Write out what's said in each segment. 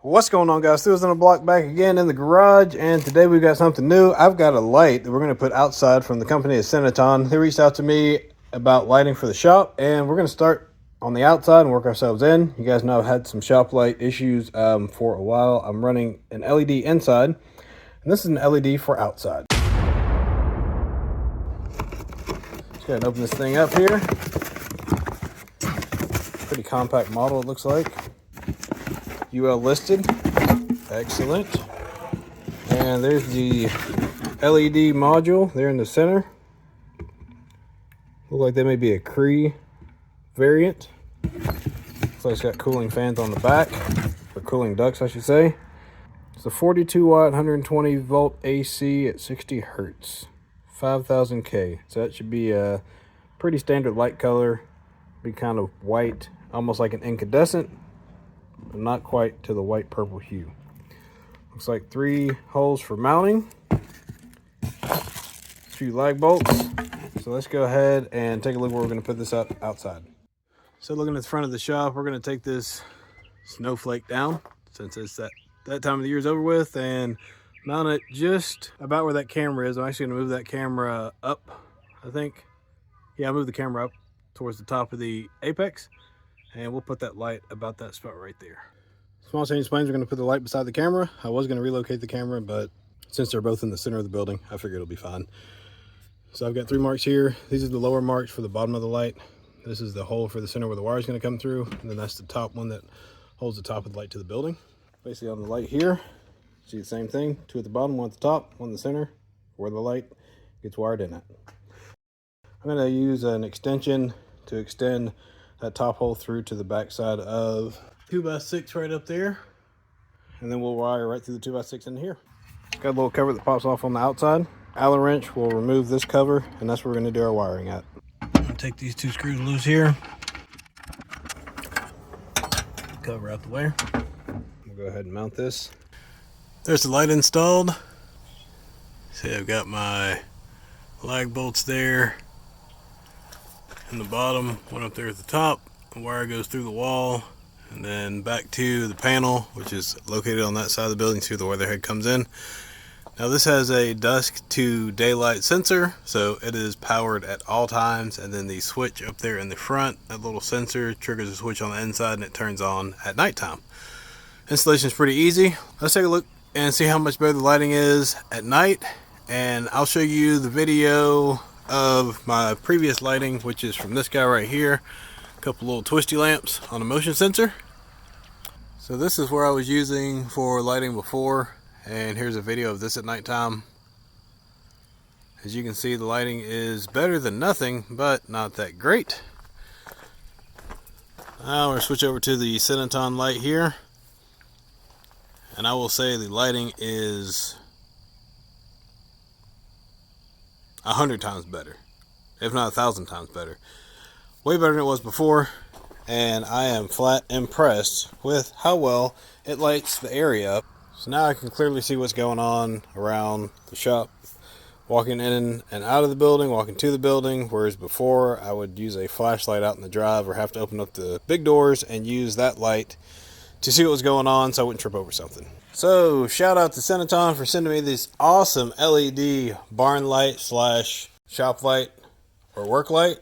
What's going on, guys? Wheels on the block back again in the garage, and today we've got something new. I've got a light that we're going to put outside from the company of Cinoton. They reached out to me about lighting for the shop, and we're going to start on the outside and work ourselves in. You guys know I've had some shop light issues for a while. I'm running an LED inside, and this is an LED for outside. Let's go ahead and open this thing up here. Pretty compact model, it looks like. UL listed. Excellent. And there's the LED module there in the center. Look like that may be a Cree variant. Looks like it's got cooling fans on the back, or cooling ducts I should say. It's a 42 watt 120 volt AC at 60 hertz, 5000 K. So that should be a pretty standard light color. Be kind of white, almost like an incandescent, but not quite to the white purple hue. Looks like 3 holes for mounting, a few lag bolts. So let's go ahead and take a look where we're going to put this up outside. So looking at the front of the shop, we're going to take this snowflake down since it's that time of the year is over with, and mount it just about where that camera is. I'm actually going to move that camera up, I think. Yeah, I'll move the camera up towards the top of the apex, and we'll put that light about that spot right there. Small change plans, we're going to put the light beside the camera. I was going to relocate the camera, but since they're both in the center of the building, I figured it'll be fine. So I've got 3 marks here. These are the lower marks for the bottom of the light. This is the hole for the center where the wire is going to come through, and then that's the top one that holds the top of the light to the building. Basically on the light here, see the same thing. 2 at the bottom, 1 at the top, 1 in the center, where the light gets wired in at. I'm going to use an extension to extend that top hole through to the back side of 2x6 right up there, and then we'll wire right through the 2x6 in here. Got a little cover that pops off on the outside. Allen wrench will remove this cover, and that's where we're going to do our wiring at. I'm going to take these 2 screws loose here, cover out the way. We'll go ahead and mount this. There's the light installed. See, I've got my lag bolts there in the bottom, one up there at the top. The wire goes through the wall and then back to the panel, which is located on that side of the building. See where the weatherhead comes in. Now this has a dusk to daylight sensor, so it is powered at all times, and then the switch up there in the front, that little sensor triggers a switch on the inside and it turns on at nighttime. Installation is pretty easy. Let's take a look and see how much better the lighting is at night, and I'll show you the video of my previous lighting, which is from this guy right here. A couple little twisty lamps on a motion sensor. So this is where I was using for lighting before, and here's a video of this at nighttime. As you can see, the lighting is better than nothing, but not that great. Now we're going to switch over to the Cinoton light here, and I will say the lighting is 100 times better, if not 1,000 times better. Way better than it was before, and I am flat impressed with how well it lights the area up. So now I can clearly see what's going on around the shop, walking in and out of the building, walking to the building, whereas before I would use a flashlight out in the drive or have to open up the big doors and use that light to see what was going on so I wouldn't trip over something. So shout out to Cinoton for sending me this awesome LED barn light slash shop light or work light.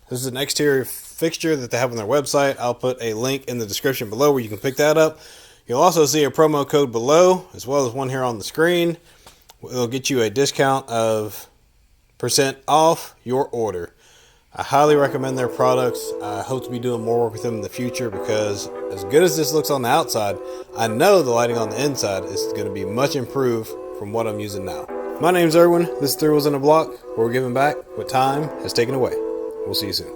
This is an exterior fixture that they have on their website. I'll put a link in the description below where you can pick that up. You'll also see a promo code below, as well as one here on the screen. It'll get you a discount of % off your order. I highly recommend their products. I hope to be doing more work with them in the future, because as good as this looks on the outside, I know the lighting on the inside is going to be much improved from what I'm using now. My name's Erwin. This is 3 Wheels in a Block, where we're giving back what time has taken away. We'll see you soon.